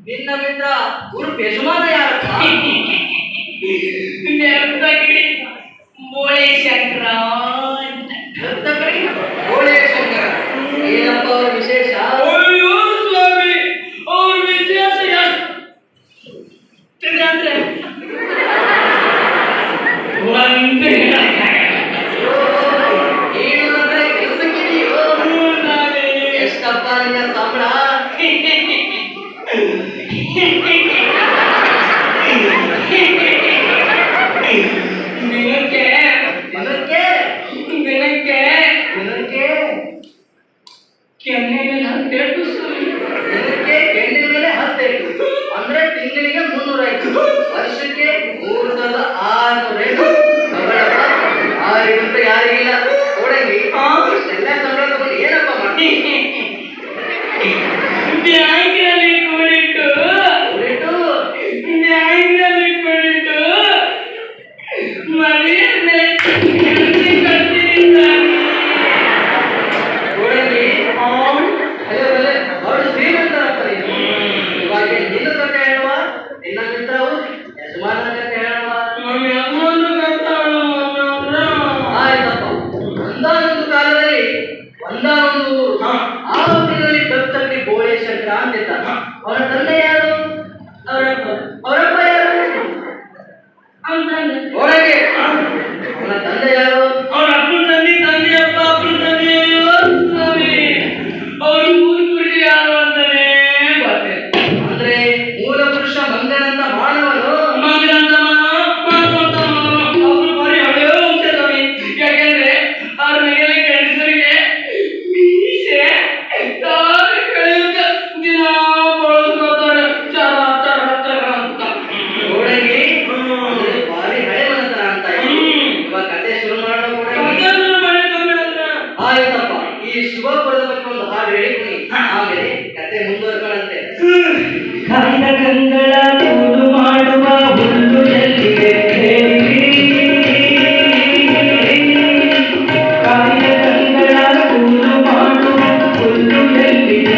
ನಿನ್ನ ಮಿತ್ರ ಉರುಪ್ ಯಜಮಾನ ಯಾರಪ್ಪ? ಬೋಳೆ ಶಂಕರ. ಬೋಳೆ ಶಂಕರ ಏನಪ್ಪ ಅವ್ರ ವಿಶೇಷ? ಅಯ್ಯೋ ಸ್ವಾಮಿ, ಅವ್ರ ವಿಶೇಷ ಅಂದ್ರೆ ಒಂದೇ ಎಷ್ಟಪ್ಪ ನಿನ್ನ ಸಂಬಳ? ಅಂದ್ರೆ ತಿಂಗಳಿಗೆ 305, ವರ್ಷಕ್ಕೆ 3600. ಆರಿಗಿಂತ ಯಾರಿಗಿಲ್ಲ. ಕೊಡಂಗಿ ಎಲ್ಲ ಸಂಬಳ ತಗೊಂಡು ಏನಪ್ಪ ಮಾಡಿ? ಬ್ಯಾಂಕಿನಲ್ಲಿ ಕೂಡಿಟ್ಟು ಮದುವೆ ಮೇಲೆ ಕೊಡಂಗಿ ಅವಳು ಶ್ರೀಮಂತರಪ್ಪ. ಇವಾಗ ನಿನ್ನ ಕಥೆ ಹೇಳುವ, ನಿನ್ನ ಮಿತ್ರವು ಯಜಮಾನ ಕಥೆ ಹೇಳುವ. ಆಯ್ತಪ್ಪ. ಒಂದಾನೊಂದು ಕಾಲದಲ್ಲಿ ಒಂದಾನೊಂದು ಊರು, ಆ ಊರಿನಲ್ಲಿ ದತ್ತಪಡಿ ಬೋಳೆ ಶಂಕರ ಅಂತಿದ್ದ. ಅವನ ತಂದೆ ಯಾರು? ಅವರಪ್ಪ ಯಾರು? ಒಳಗೆ ಅವನ ತಂದೆ ಯಾರು? ಅವ್ರ ಅಪ್ಪನ ತಂದೆಯಪ್ಪ, ಅಪ್ಪನ ತಂದೆ ಸ್ವಾಮಿ. ಅವ್ರು ಮೂರು ಪುರುಷ ಯಾರು ಅಂತಾನೆ ಗೊತ್ತಿಲ್ಲ. ಅಂದ್ರೆ ಮೂಲ ಪುರುಷ ಮಂಗನಂತ ಮಾನವನು. ಅವ್ರು ಬರೀ ಹಳೆಯ ವಂಶ ಸ್ವಾಮಿ. ಯಾಕೆಂದ್ರೆ ಅವ್ರ ಮೇಲೆ ಗಂಡಸರಿಗೆ ಮೀಸೆ ತಾಳಿ ಕಳೆಯುತ್ತ ದಿನ ಬಳಸ್ಕೊತಾರೆ. ಚರ ಚರ ಚರ ಅಂತ ಒಳಗೆ ಭಾರಿ ಹಳೆ ಮನತರ ಅಂತ. ಇವಾಗ ಕಥೆ ಶುರು ಮಾಡೋಣ. ಆಯ್ತಪ್ಪ, ಈ ಶುಭಪುರದ ಬಗ್ಗೆ ಒಂದು ಹಾಡು ಹೇಳಿಕೊಡಿ, ಆಮೇಲೆ ಕತೆ ಮುಂದುವರ್ಕೊಳ್ಳಂತೆ. ಕಾಯ್ದ ಕಂಗಳ ಕೂಡು ಮಾಡುವ ಹುಲ್ಲು ಎಲ್ಲಿದೆ ಕಾಯ್ದ ಕಂಗಳ ಕೂಡು ಮಾಡುವ ಹುಲ್ಲು ಎಲ್ಲಿದೆ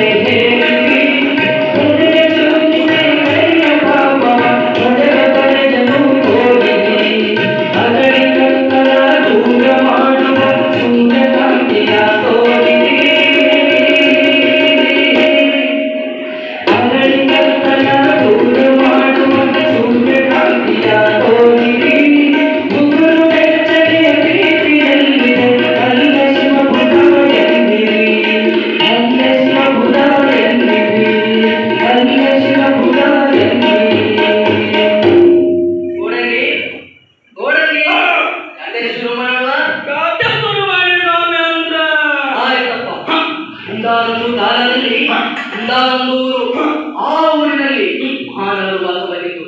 ಅದರಿ ಕಂಗಳ ದೂರ ಮಾಡುವ ಸೂರ್ಯಕಾಂತಿಯ ತೋರಿದೆ. ಕತೆ ಶುರು ಮಾಡುವ. ಆಯ್ತಪ್ಪ. ಒಂದಾನೊಂದು ಕಾಲದಲ್ಲಿ ಒಂದಾನೊಂದು ಊರು, ಆ ಊರಿನಲ್ಲಿ ಮಾನವರು ವಾಸವಾಗಿತ್ತು.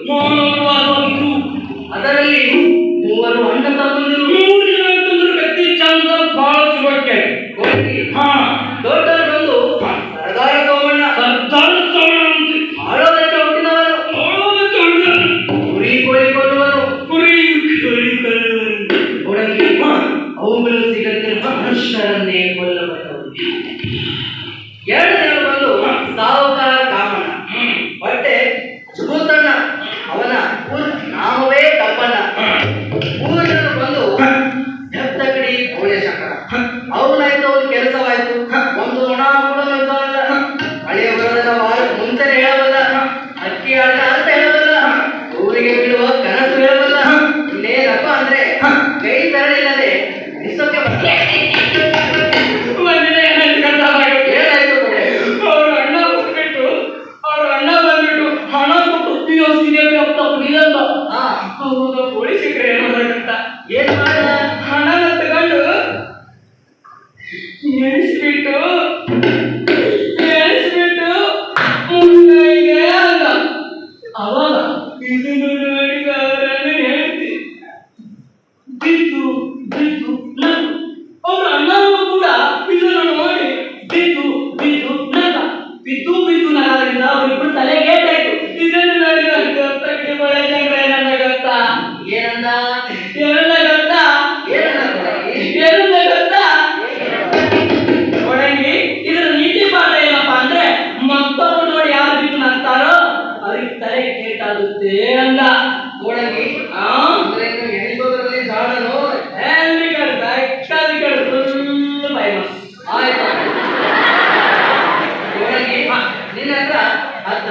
ಅದರಲ್ಲಿ ಮೂವರು ಅಣ್ಣ ತಮ್ಮಂದಿರು. ವ್ಯಕ್ತಿ ಚಂದ ಬಹಳ ಚುರುಕೆ. ದೊಡ್ಡವರು ಬಂದು ಸರ್ದಾರ ಸೋಮಣ್ಣ ಆಳೋದಕ್ಕೆ ಹುಟ್ಟಿದವರು, ಕುರಿ ಕೋಳಿ ಕೊಲ್ಲುವರು, ಒಡಗಿ ಅವುಗಳು ಸಿಗಲಿಕ್ಕೆ ಮನುಷ್ಯರನ್ನೇ ಕೊಲ್ಲಬಲ್ಲವರು. ಎರಡನೇವರು ಬಂದು ಸಾಹುಕಾರ ಕಾಮಣ್ಣ, ಹೊಟ್ಟೆ ಭೂತಣ್ಣ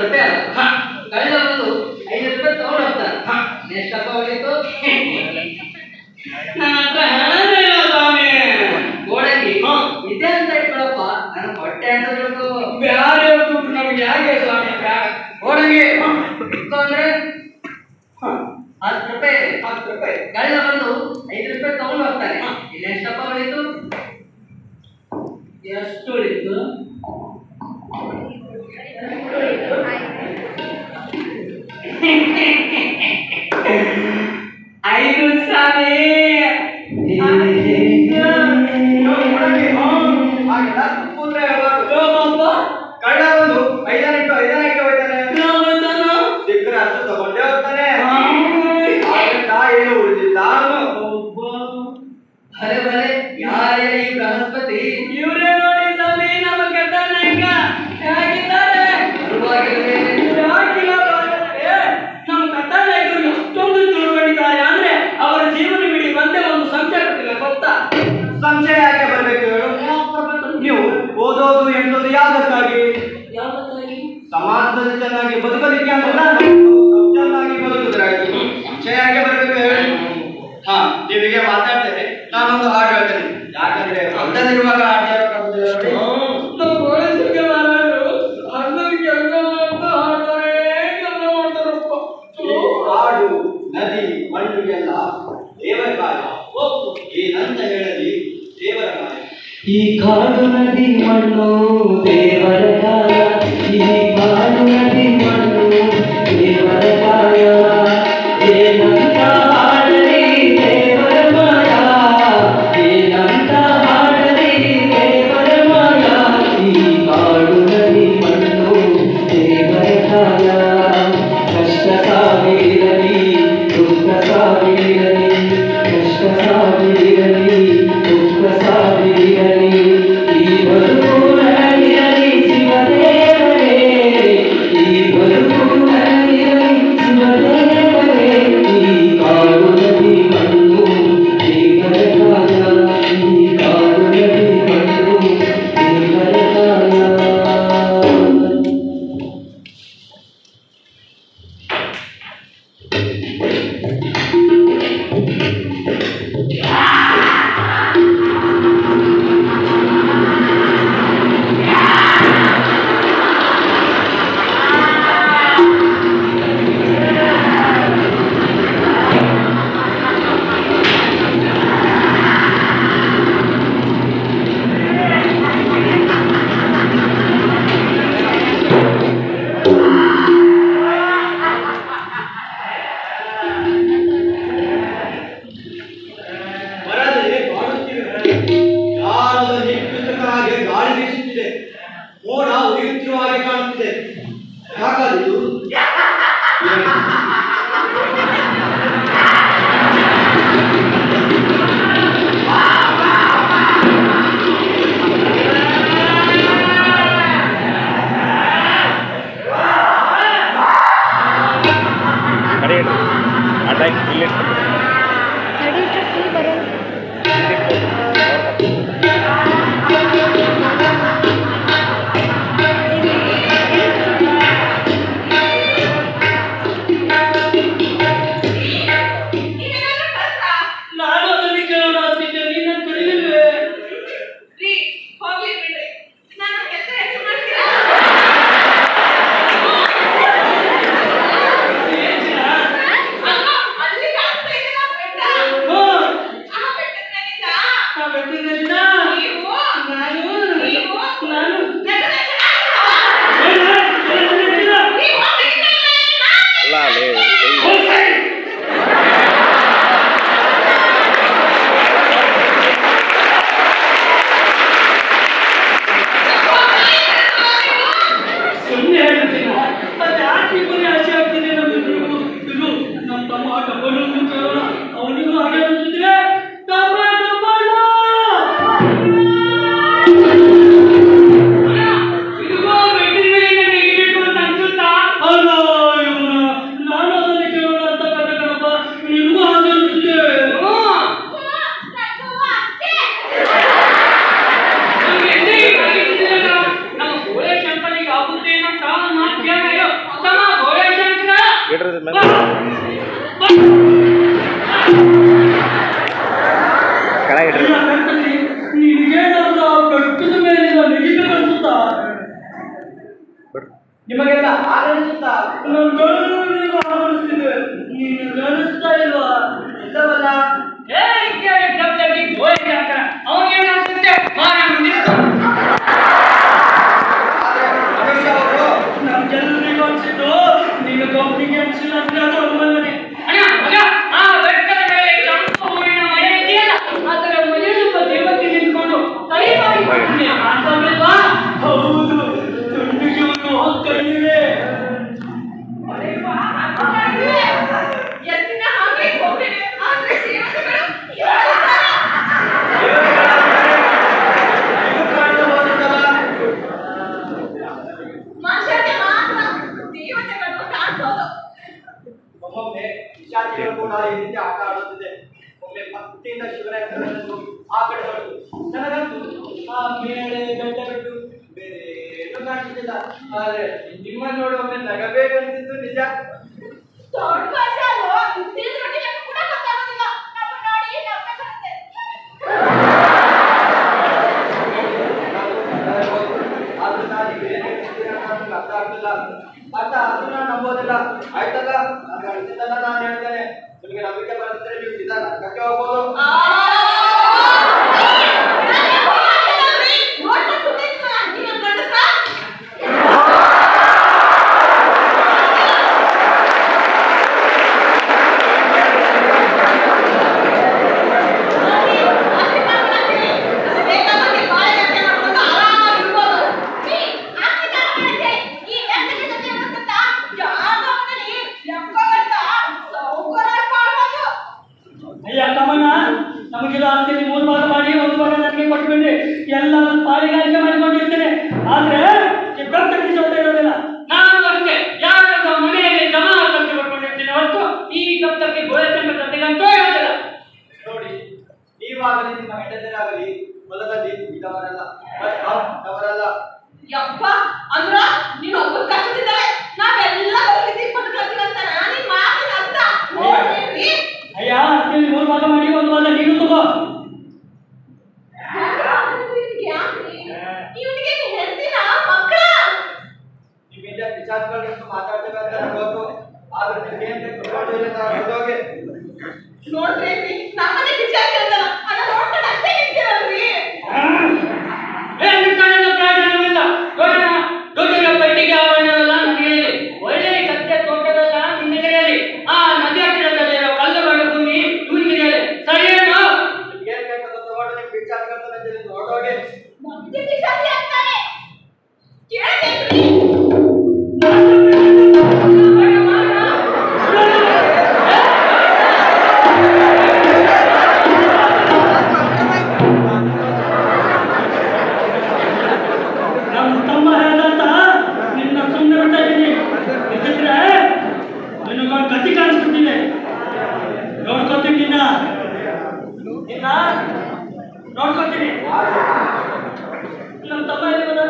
ರೂಪಾಯಿ ಅಲ್ಲ. ಕಳ್ಳ ಬಂದು 5 ರೂಪಾಯಿ ತಗೊಂಡು ಹೋಗ್ತಾನೆ. ಎಷ್ಟಪ್ಪ ಉಳಿತು? ನನ್ನ ಹತ್ರ ಹಣನೇ ಇಲ್ಲ ಸ್ವಾಮಿ. ಗೋಡಂಗಿ ಇದೆ ಅಂತ ಇಟ್ಕೊಳಪ್ಪ, ನನ್ನ ಹೊಟ್ಟೆ ಅಂತ ತಿಳ್ಕೊ. ಬ್ಯಾರೆ ದುಡ್ಡು ನಮ್ಗೆ ಯಾಕೆ ಸ್ವಾಮಿ? ಗೋಡಂಗಿ ಇತ್ತು ಅಂದ್ರೆ 10 ರೂಪಾಯಿ. 10 ರೂಪಾಯಿ. ಕಳ್ಳ ಬಂದು 5 ರೂಪಾಯಿ ತಗೊಂಡು ಹೋಗ್ತಾನೆ. ಎಷ್ಟಪ್ಪ ಉಳಿತು? ಎಷ್ಟು ಉಳಿತು? 5 ಸ್ವಾಮಿ. ಕಳ್ಳ ಬಂದು 5 ಹೋಗ್ತಾನೆ. ಸಿಕ್ಕರೆ ಅಷ್ಟು ತಗೊಂಡೇ ಹೋಗ್ತಾನೆ. ಏನು ಉಳಿದಿಲ್ಲ. ಭಲೆ ಭಲೆ, ಯಾರೇ ಈ ಬೃಹಸ್ಪತಿ? ಇವ್ರೇ ನೋಡಿ ಸ್ವಾಮಿ, ನಮ್ಮ ಕೆಟ್ಟ ನಾಯಕ ಹೇಗಿದ್ದಾರೆ? ಬರುವಾಗಿರುವೆ. ಯಾಕಿಲ್ಲ ಬಾಳರೆ? ನಮ್ಮ ಕಟ್ಟ ನಾಯಕರು ಎಷ್ಟೊಂದು ತಿಳ್ಕೊಂಡಿದ್ದಾರೆ ಅಂದ್ರೆ ಅವರ ಜೀವನ ಬಿಡಿ ಒಂದೇ ಒಂದು ಸಂಶಯ ಗೊತ್ತಿಲ್ಲ, ಗೊತ್ತಾ? ಸಂಶಯ ಯಾಕೆ ಬರ್ಬೇಕು ಹೇಳು? ನೀವು ಓದೋದು ಎಂಬುದು ಯಾವ್ದಕ್ಕಾಗಿ? ಯಾವ್ದಕ್ಕಾಗಿ? ಸಮಾಜದಲ್ಲಿ ಚೆನ್ನಾಗಿ ಬದುಕಲಿಕ್ಕೆ ಅಂತಲ್ಲ, ಚೆನ್ನಾಗಿ ಬದುಕುದ್ರಾಗಿ. ಸಂಶಯ ಯಾಕೆ ಬರ್ಬೇಕು ಹೇಳಿ? ಹಾ, ನೀವೀಗೆ ಮಾತಾಡ್ತೇನೆ, ನಾನೊಂದು ಹಾಡು ಹೇಳ್ತೇನೆ. ಯಾಕಂದ್ರೆ ಹೊಲದಲ್ಲಿರುವಾಗ ಹಾಡು ನಮ್ಮ ಪೊಲೀಸರಿಗೆ ಮಾರಾಯರು ಅಣ್ಣನಿಗೆ ಎಲ್ಲ ಅಂತ ಹಾಡ್ತಾರೆ, ಎಲ್ಲ ಮಾಡ್ತಾರಪ್ಪ. ಕಾಡು ನದಿ ಮಣ್ಣು ಎಲ್ಲ ದೇವರ ಕಾರ್ಯ. ಏನಂತ ಹೇಳಲಿ, ದೇವರ ಕಾರ್ಯ. ಈ ಕಾಡು ನದಿ ಮಣ್ಣು ದೇವರ ಕಾಯ, ಈ ಕಾಡು ನದಿ ಮಣ್ಣು ದೇವರ ಕಾಯ. ಏನಂತ ಹಾಡಲಿ ದೇವರ ಮಾಯ, ಏನಂತ ಹಾಡಲಿ ದೇವರ ಮಾಯ. ಈ ಕಾಡು ನದಿ ಮಣ್ಣು ದೇವರ ಕಾಯ. ಕಷ್ಟ ಸಾವಿರಲಿ ದುಃಖ ಸಾವಿರಲಿ, ಕಷ್ಟ ಸಾವಿರಲಿ ದುಃಖ ಸಾವಿರಲಿ, ಈ ಬದುಕು ನನಗಿರಲಿ ಶಿವದೇವರೇ, ಈ ಬದುಕು ನನಗಿರಲಿ ಶಿವದೇವರೇ. ಈ ಕಾಡು ನದಿ ಮಣ್ಣು ದೇವರ ಕಾಯ, ಈ ಕಾಡು ನದಿ ಮಣ್ಣು ದೇವರ ಕಾಯ. ಮರದಲ್ಲಿ ಬಾಡುತ್ತಿವೆ. ಯಾರದ ನಿಟ್ಟುತ್ತ ಹಾಗೆ ಗಾಳಿ ಬೀಸುತ್ತಿದೆ. ಮೋಡ ಉರಿಯುತ್ತಿರುವ ಹಾಗೆ ಕಾಣುತ್ತಿದೆ. ಯಾಕಾದಿದು? ನಾನು ಅದನ್ನು ಕೇಳೋಣ ಅಂತಿದ್ದೆ, ನೀನು ತಿಳಿದಿಲ್ವೇ? ನಿಮಗೆಲ್ಲ ಆನಂದಿಸುತ್ತಾ ನೀನು ಗಣಿಸ್ತಾ ಇಲ್ವಾ? ಇಲ್ಲವಲ್ಲ. ನಮ್ಗೆಲ್ಲರಿಗೂ ಅನ್ಸಿದ್ದು ನೀನು ಒಬ್ಬನಿಗೆ ಅನ್ಸಿಲ್ಲ ಅಂದ್ರೆ ಅದು ಅನುಮಾನನೇ. ಹೌದು, ತುಂಡಿಗೆ ಒಂದು ಕಣ್ಣಿವೆ. ಒಮ್ಮೊಮ್ಮೆ ವಿಷಾದಿಗಳು ಕೂಡ ಈ ರೀತಿ ಆಟ ಆಡುತ್ತಿದೆ. ಒಮ್ಮೆ ಭಕ್ತಿಯಿಂದ ಶಿವನ ಹೆಸರನ್ನು ಆ ಕಡೆ ಹೊರಟು ನನಗಂತೂ ಆ ಮೇಲೆ ಗಂಟ ಬಿಟ್ಟು ಬೇರೆ ಏನು ಕಾಣಿಸುತ್ತಿಲ್ಲ. ಆದ್ರೆ ನಿಮ್ಮನ್ನು ನೋಡಿ ಒಮ್ಮೆ ನಗಬೇಕನ್ನಿಸಿದ್ದು ನಿಜ. ಆದ್ರೂ ನಾನು ಬೇರೆ ಅರ್ಥ ಆಗ್ತಿಲ್ಲ. ಅರ್ಥ ಅದು ನಾನು ನಂಬೋದಿಲ್ಲ. ಆಯ್ತಲ್ಲ, ನಾನು ಅನಿಸಿದ್ದಲ್ಲ ನಾನು ಹೇಳ್ತೇನೆ. ನಿಮಗೆ ನಂಬಿಕೆ ಬರುತ್ತೆ, ನೀವು ಸೀದಾ ನರಕಕ್ಕೆ ಹೋಗ್ಬೋದು. ನಮಗೆಲ್ಲ ಆಸ್ತಿಯಲ್ಲಿ 3 ಭಾಗ ಮಾಡಿ 1 ಭಾಗ ನನಗೆ ಕೊಟ್ಬಿಡಿ, ಎಲ್ಲ ಪಾಲಿಗಾರಿಕೆ ಮಾಡಿಕೊಂಡಿರ್ತೇನೆ. ಆದ್ರೆ ಭಕ್ತರಿಗೆ ಜೊತೆ ಇರೋದಿಲ್ಲ. ನಾನು ಅಷ್ಟೇ ಯಾರ ಮನೆಯಲ್ಲಿ ಜಮಾ ಖರ್ಚು ಕೊಟ್ಕೊಂಡಿರ್ತೇನೆ ಹೊರತು ಈ ಭಕ್ತರಿಗೆ ಗೋಯಚಂದ್ರ ಜೊತೆಗಂತೂ ಇರೋದಿಲ್ಲ. ನೋಡಿ, ನೀವಾಗಲಿ ನಿಮ್ಮ ಹೆಂಡತಿರಾಗಲಿ ಹೊಲದಲ್ಲಿ ಇದ್ದವರಲ್ಲ, ಅವರಲ್ಲ. ಯಪ್ಪ ಅಂದ್ರ ನೀನು ಒಬ್ಬ ಕಷ್ಟದಿದ್ದಾರೆ, ನಾವೆಲ್ಲ ಹೋಗಿದ್ದೀವಿ ಬದುಕತ್ತೀವಿ ಅಂತ ನಾನೀಗ ಮಾತಿನ ಅರ್ಥ ನೋಡ್ರಿ. ಅಯ್ಯ, ಆಸ್ತಿಯಲ್ಲಿ 3 ಭಾಗ ಮಾಡಿ 1 ಭಾಗ ನೀನು ತಗೋ. ಇವನಿಗೆ ಹೆಂಡತಿನ ಮಕ್ಕಳ ನಿಮ್ಮಿಂದ ಪಿಶಾಚಿಗಳು ಮಾತಾಡ್ತೇವೆ ಅಂತ ನನಗೆ ಗೊತ್ತು. ಆದ್ರೆ ನಿಮ್ಗೆ ಏನ್ ಹೋಗಿ ನೋಡ್ರಿ, ನಮ್ಮನೆ ಪಿಶಾಚಿ ಅಂತಲ್ಲ, ಅದ ನೋಡ್ಕೊಂಡು ಅಷ್ಟೇ ನಿಂತಿರಲ್ರಿ. ಪ್ರಯೋಜನವಿಲ್ಲ. ದೊಡ್ಡ ಪಟ್ಟಿಗೆ ಆವರಣವೆಲ್ಲ ನನಗೆ ಒಳ್ಳೆ ಕತ್ತೆ ತೋಟವೆಲ್ಲ ನಿಮಗೆ ಹೇಳಿ. ಆ ನದಿ ಹತ್ತಿರದಲ್ಲಿರೋ ಕಲ್ಲುಗಳ ಭೂಮಿ ಇವನಿಗೆ ಹೇಳಿ. ಸರಿಯೇನು? ಏನ್ ಬೇಕಾದ ತಗೊಂಡು ನಿಮ್ ಪಿಶಾಚಿಗಳು ನೋಡೋಗೆ ಮತ್ತೆ ಪಿಶಾಚಿ ಅಂತಾರೆ ಕೇಳ್ತೇನ್ರಿ. ನಮ್ಮ ತಮ್ಮ ಹೇಳ್ದಂತ ನಿನ್ನ ಸುಮ್ಮನೆ ಬಿಡ್ತಾ ಇದ್ದೀನಿ. ಯಾಕಂದ್ರೆ ನಿನಗೊಂದು ಗತಿ ಕಾಣಿಸ್ಬಿಟ್ಟಿದೆ. ನೋಡ್ಕೊತೀನಿ ನಿನ್ನ ನೋಡ್ಕೊತೀನಿ. ನಮ್ಮ ತಮ್ಮ ಎಲ್ಲಿ ಹೋದ?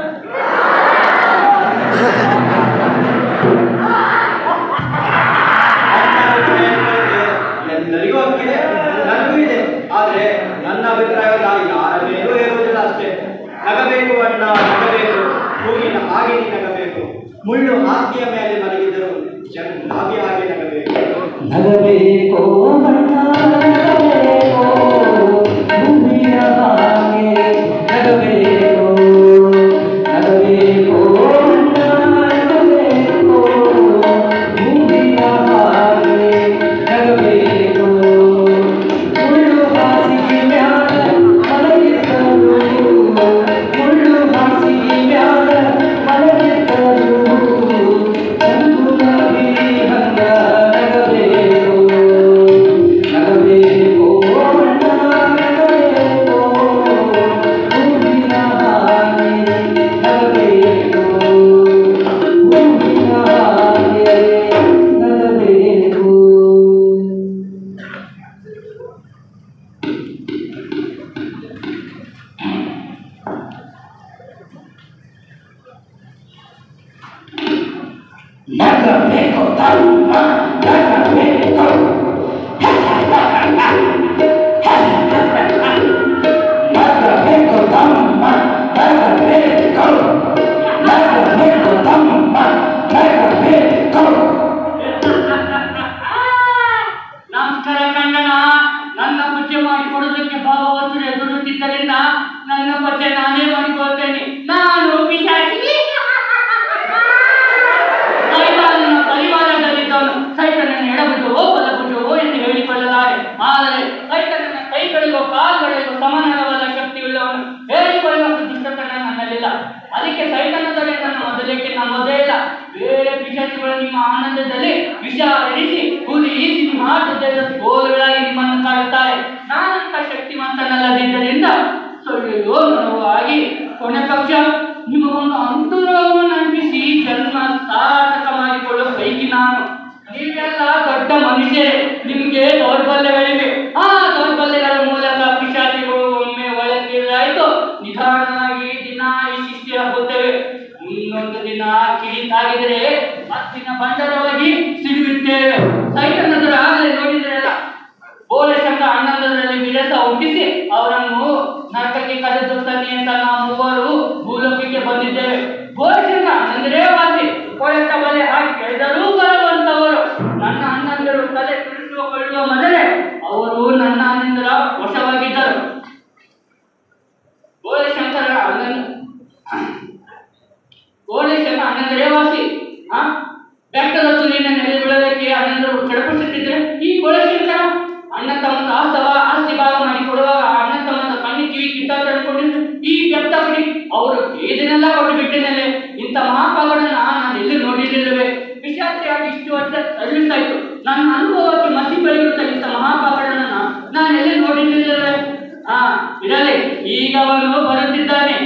ಎಲ್ಲರಿಗೂ ಹಕ್ಕಿದೆ, ನನಗೂ ಇದೆ. ಆದ್ರೆ ನನ್ನ ಅಭಿಪ್ರಾಯ ನಾನು ಯಾರ ಮೇಲೂ ಹೇರುವುದಿಲ್ಲ ಅಷ್ಟೇ. ನಗಬೇಕು ಅಣ್ಣ, ನಗಬೇಕು, ಹೂವಿನ ಹಾಗೆ ನೀ ನಗಬೇಕು. ಮುಳ್ಳು ಆಸ್ತಿಯ ಮೇಲೆ ಮಲಗಿದ್ದರು ಚೆನ್ನಾಗಿ ಹಾಗೆ ನಗಬೇಕು. ನಗಬೇಕೋ ಬಣ್ಣ, ನಗಬೇಕೋ ಭೂಮಿಯ ಹಾಗೆ, ನಗಬೇಕೋ ನಗಬೇಕೋ ಬಣ್ಣ, ನಗಬೇಕೋ ಭೂಮಿಯ ಹಾಗೆ, ನಗಬೇಕೋ ಮುಳ್ಳು ಹಾಸಿಗೆ ಮ್ಯಾಲ ಮಲಗಿದ್ದರು, ಮುಳ್ಳು ಹಾಸಿಗೆ ಮ್ಯಾಲ ಮಲಗಿದ್ದರು, ಚಂದು ನಗಿ ಹಂಗ ನಗಬೇಕೋ. ನಗಬೇಕು ತಮ್ಮ ನಗಬೇಕು ನಗಬೇಕು ತಮ್ಮ ನಗಬೇಕು ನಗಬೇಕು ತಮ್ಮ ನಗಬೇಕು. ನಮಸ್ಕಾರ ಕಣ್ಣನ. ನನ್ನ ಪೂಜೆ ಮಾಡಿಕೊಡೋದಕ್ಕೆ ಭಾಗವತರು ಎದುರುತ್ತಿದ್ದರಿಂದ ನನ್ನ ಪೂಜೆ ನಾನೇ ಮಾಡಿಕೊಳ್ತೇನೆ. ನಾನು ಪಿಶಾಚಿ. ಪರಿವಾರದಲ್ಲಿದ್ದವನು ಸೈತನನ್ನು ಎಡಬಿಟ್ಟವೋ ಬಲಬಿಟ್ಟವೋ ಎಂದು ಹೇಳಿಕೊಳ್ಳಲಾರೆ. ಆದರೆ ಸೈತನನ್ನ ಕೈಗಳಿಗೋ ಕಾಲುಗಳಿಗೋ ಸಮಾನವಾದ ಶಕ್ತಿಯುಳ್ಳವನು ಹೇಳಿಕೊಳ್ಳುವಷ್ಟು ದುಷ್ಟತನ ನನ್ನಲ್ಲಿಲ್ಲ. ಅದಕ್ಕೆ ಸೈತನದಲ್ಲಿ ನನ್ನ ಮೊದಲೇಕೆ ನಮ್ಮದೇ ಇಲ್ಲ. ಬೇರೆ ಪಿಶಾಚಿಗಳು ನಿಮ್ಮ ಆನಂದದಲ್ಲಿ ವಿಷ ಎಡಿಸಿ ಹುಲಿ ಸಿಂಹಾಟದ ಗೋಲುಗಳಾಗಿ ನಿಮ್ಮನ್ನು ಕಾಡುತ್ತಾರೆ. ನಾನಂತ ಶಕ್ತಿವಂತನಲ್ಲದಿದ್ದರಿಂದ ಸೊಳ್ಳೆಯೋ ನೋವಾಗಿ ಕೊನೆ ಪಕ್ಷ ನಿಮಗೊಂದು ಅಂತರವನ್ನು ನಂಬಿಸಿ ಜನ್ಮ ಸಾರ್ಥಕ ಮಾಡಿಕೊಳ್ಳುವ ಪೈಕಿ ನಾನು. ನೀವೆಲ್ಲ ದೊಡ್ಡ ಮನುಷ್ಯರೇ, ನಿಮಗೆ ದೌರ್ಬಲ್ಯಗಳಿವೆ. ಆ ದೌರ್ಬಲ್ಯಗಳ ಮೂಲಕ ಪಿಶಾಚಿಗಳು ಒಮ್ಮೆ ಒಳಗಿರಾಯಿತು ನಿಧಾನವಾಗಿ ದಿನ ಈ ಶಿಷ್ಟಿ ಆಗುತ್ತೇವೆ. ಮುಂದೊಂದು ದಿನ ಕಿಡಿತಾಗಿದರೆ ಮತ್ತಿನ ಬಂಡರವಾಗಿ ಸಿಡಿಯುತ್ತೇವೆ. ಸೈತನದರು ಆಗಲೇ ನೋಡಿದ್ರಲ್ಲ, ಬೋಲಶಂಕ ಆನಂದದಲ್ಲಿ ವಿರಸ ಹುಟ್ಟಿಸಿ ಅವರನ್ನು ನರಕಕ್ಕೆ ಕರೆದು ತನ್ನಿ ಅಂತ ನಾವು ಮೂವರು ಭೂಲೋಕಕ್ಕೆ ಬಂದಿದ್ದೇವೆ. ಬೋಲಶಂಕ ಅಂದರೆ ವಾಸಿ ಕೊಳೆತ ಬಲೆ ಹಾಕಿ ಕೆಳೆದರೂ ಬರುವಂತವರು. ನನ್ನ ಅಣ್ಣಂದರು ತಲೆ ತುಳಿಸಿಕೊಳ್ಳುವ ಮೊದಲೇ ಅವರು ನನ್ನ ಅಣ್ಣಂದರ ವಶವಾಗಿದ್ದರು. ಬೋಲಶಂಕರ ಅಣ್ಣಂದರೇ ವಾಸಿ. ಬೆಟ್ಟದ ತುಲಿನ ನೆಲೆ ಬೀಳೋದಕ್ಕೆ ಅಣ್ಣಂದರು ಚಡಪಡಿಸುತ್ತಿದ್ದರೆ ಈ ಬೋಲಶಂಕರ ಅಣ್ಣ ತಮ್ಮ ಆಸ್ತಿ ಭಾಗ ಮಾಡಿ ಕೊಡುವಾಗ ಅಣ್ಣ ತಮ್ಮ ಕಣ್ಣಿ ಕಿವಿ ಕಿತ್ತ ತಡ್ಕೊಂಡಿದ್ರು. ಈ ಬೆಟ್ಟ ಬಿಡಿ ಅವರು ಇದನ್ನೆಲ್ಲ ಕೊಟ್ಟು ಬಿಟ್ಟಿದ್ದೇನೆ. ಇಂಥ ಮಹಾಪಾಗಳನ್ನು ನಾನು ಎಲ್ಲಿ ನೋಡಿರಲಿಲ್ಲವೇ. ಪಿಶಾಚಿಯಾಗಿ ಇಷ್ಟು ವರ್ಷ ಸರ್ವಿಸಾಯ್ತು. ನನ್ನ ಅನುಭವಕ್ಕೆ ಮಸಿ ಬೆಳೆಯುತ್ತ ಇಂಥ ಮಹಾಪಾಗಳನ್ನು ನಾನು ಎಲ್ಲಿ ನೋಡಿರಲಿಲ್ಲವೇ. ಇರಲಿ, ಈಗ ಅವನು ಬರುತ್ತಿದ್ದಾನೆ.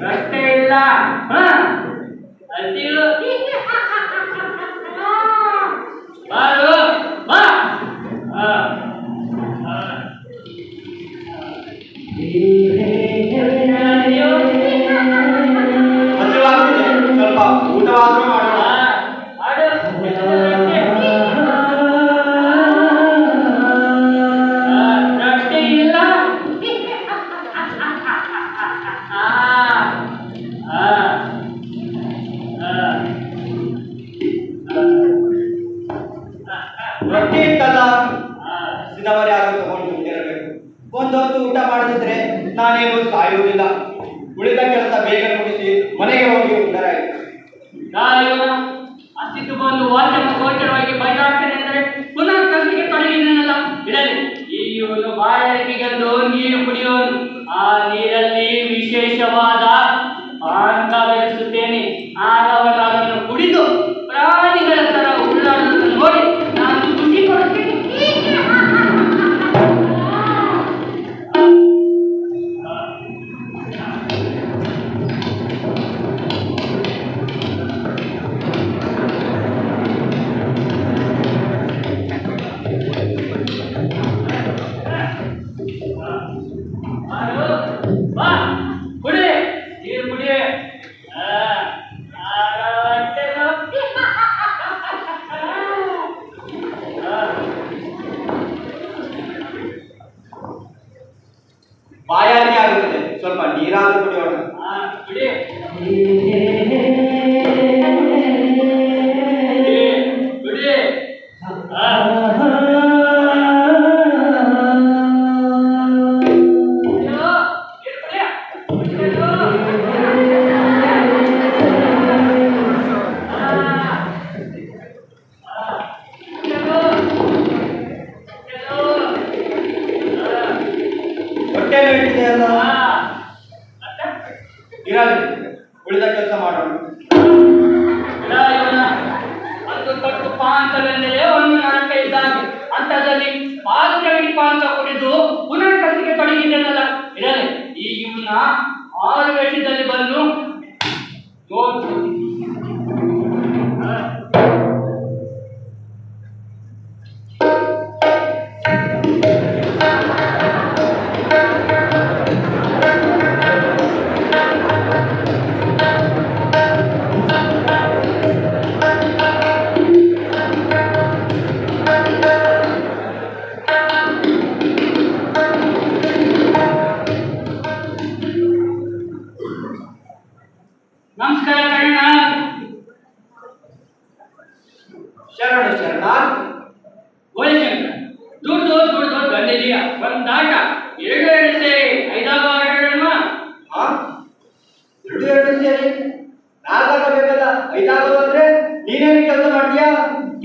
ರಸ್ತೆ ಇಲ್ಲ, ಹಸಿರು ಬಾರು ಬಾ. ಸ್ವಲ್ಪ ಊಟವಾದ್ರೂ ಮಾಡೋಣ. ರೊಟ್ಟಿ ಇತ್ತಲ್ಲ, ಸಿದವರೆ ಯಾರು ತಗೊಂಡು ಇರಬೇಕು. ಒಂದೊತ್ತು ಊಟ ಮಾಡದಿದ್ರೆ ನಾನೇನು ಸಾಯುವುದಿಲ್ಲ. ಉಳಿದ ಕೆಲಸ ಬೇಗ ಮುಗಿಸಿ ಮನೆಗೆ ಹೋಗಿ ಉಂಟರಾಯಿತು. ಅಸ್ತಿತ್ವ ಬಂದು ವಾಚನ ಗೋಚರವಾಗಿ ಬೈದಾಡ್ತೇನೆ ಅಂದರೆ ಪುನಃ ಕಸಿಗೆ ತೊಡಗಿದ್ದೇನಲ್ಲ. ಇರಲಿ, ಈ ಇವನು ಬಾಯಾರಿಕೆಗೆಂದು ನೀರು ಕುಡಿಯೋನು. ಆ ನೀರಲ್ಲಿ ವಿಶೇಷವಾದ ಪಾನಕ ಬೆರೆಸುತ್ತೇನೆ. ಆಗ ಅವನು ಅದನ್ನು ಕುಡಿದು ಪ್ರಾಣಿಗಳ ತರ ಉಳ್ಳಾಡುವುದನ್ನು ನೋಡಿ ನಾನು ಖುಷಿ ಪಡುತ್ತೇನೆ. ಬಾ, ಕುಡಿ, ನೀರು ಕುಡಿ. ಬಾಯಾರಿಕೆ ಆಗುತ್ತದೆ, ಸ್ವಲ್ಪ ನೀರಾದ್ರೂ ಕುಡಿಯೋಣ. ಕುಡಿ. ಕುಡಿ. ಇದೆಯಲ್ಲ. ಮತ್ತೆ ಇರಲಿ, ಉಳಿದ ಕೆಲಸ ಮಾಡೋಣ. ಅದು ಕಟ್ಟು ಪಾಂತವೆಂದರೆ ಒಂದು ನಾಟಕ ಇದ್ದಾಗೆ ಅಂತದಲ್ಲಿ ಪಾತ್ರಗಳಿಗೆ ಪಾಂತ ಕುಡಿದು ಪುನಃ ಕಲಿಕೆ ತೊಡಗಿದ್ದನಲ್ಲ. ಇರಲಿ, ಈ ಇವನ್ನ 6 ವರ್ಷದಲ್ಲಿ ಬಂದು ನಮಸ್ಕಾರ ಕಣ್ಣ. ಶರಣ ಶರಣಾರ್ಥಿ. ಗೋಳಿಶಂಕರ ದುಡ್ಡು ಗಂಡಲಿಯ ಒಂದಾಟ 2 ಸೇರಿ 5 ಆಟಗಳನ್ನ ಹಾ, 2 ಸೇರಿ 4 ಆಗಬೇಕಲ್ಲ. 5 ಅಂದ್ರೆ ನೀನೇನು ಕೆಲಸ ಮಾಡ್ತೀಯಾ?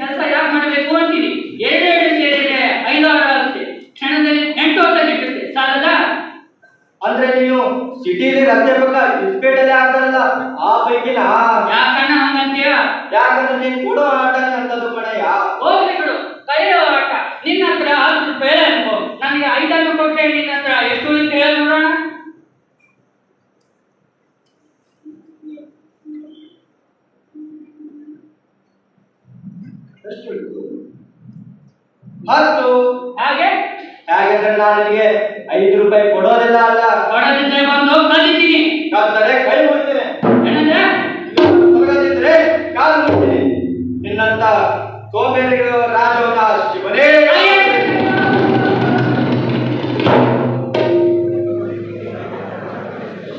ಕೆಲಸ ಯಾಕೆ ಮಾಡಬೇಕು ಅಂತೀನಿ. 2 ಸೇರಿದ್ರೆ 5 ಆಗುತ್ತೆ. ಕ್ಷಣದಲ್ಲಿ 8 ಹೊತ್ತಿರುತ್ತೆ. ಸಾಲದ ಅಂದ್ರೆ ನೀನು ಸಿಟಿಲಿ ರಸ್ತೆ ಪಕ್ಕ ಇಸ್ಪೇಟಲ್ಲಿ ಆಗ್ತಾರಲ್ಲ ಆ ಪೈಕಿನ. ಯಾಕಣ್ಣ ಹಂಗಂತೀಯ? ಯಾಕಂದ್ರೆ ನೀನ್ ಕೊಡೋ ಆಟ ಅಂತದ್ದು ಕಣಯ್ಯ. ಹೋಗ್ಲಿ ಬಿಡು, ಕೈಯೋ ಆಟ. ನಿನ್ನ ಹತ್ರ 10 ರೂಪಾಯಿ ಅನ್ಕೋ, ನನಗೆ 5 ಕೊಟ್ಟೆ. ನಿನ್ನ ಹತ್ರ ಎಷ್ಟು ಉಳಿತು ಹೇಳಿ ನೋಡೋಣ. ಎಷ್ಟು ಉಳಿತು? 10. ಹಾಗೆ ಹಾಗಾದ್ರೆ ನಾನು ನಿನಗೆ 5 ರೂಪಾಯಿ ಕೊಡೋದಿಲ್ಲ ಅಲ್ಲ. ಕೊಡದಿದ್ದರೆ ಬಂದು ಕಲಿತೀನಿ. ಕಲ್ತರೆ ಕೈ ಮುಗಿತೀನಿ. ಏನಂದ್ರೆ ಕೊಡದಿದ್ರೆ ಕಾಲು ಮುಗಿತೀನಿ. ನಿನ್ನಂತ ಸೋಮೇರಿಗಳು ರಾಜವನ್ನ ಶಿವನೇ.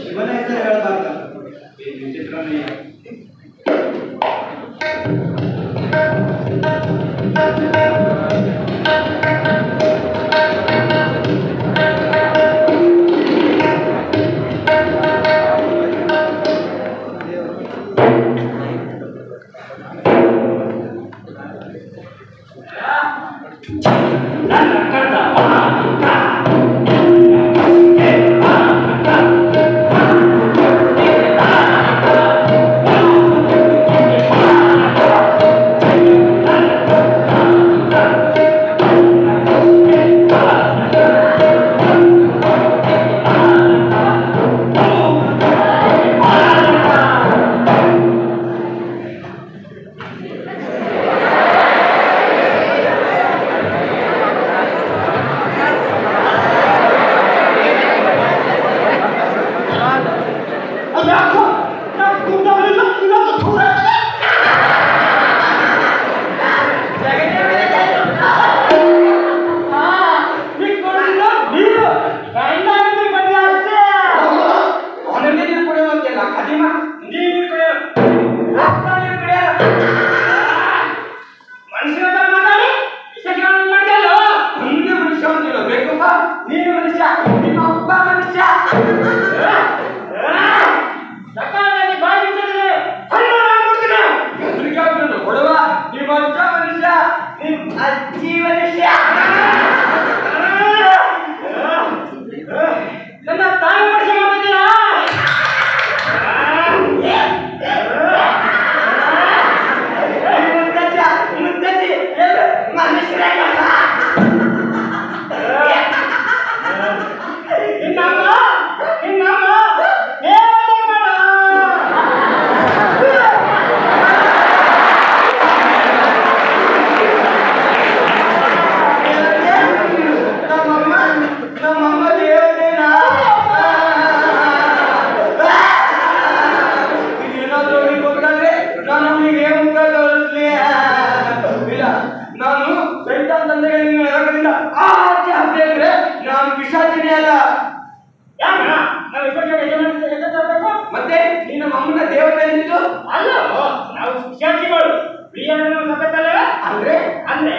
ಶಿವನೇ ಹೆಸರು ಹೇಳ್ಬಾರ್ದ? ವಿಚಿತ್ರಮಯ್ಯ. ನನ್ನ ಕರ್ತ ಮಾಲೀಕ ಮತ್ತೆ ನಿನ್ನ ಮಮ್ಮನ ದೇವತೆ ಅಲ್ಲ ನಾವು ಶಿಕ್ಷಾರ್ಥಿಗಳು ಅಂದ್ರೆ ಅಂದ್ರೆ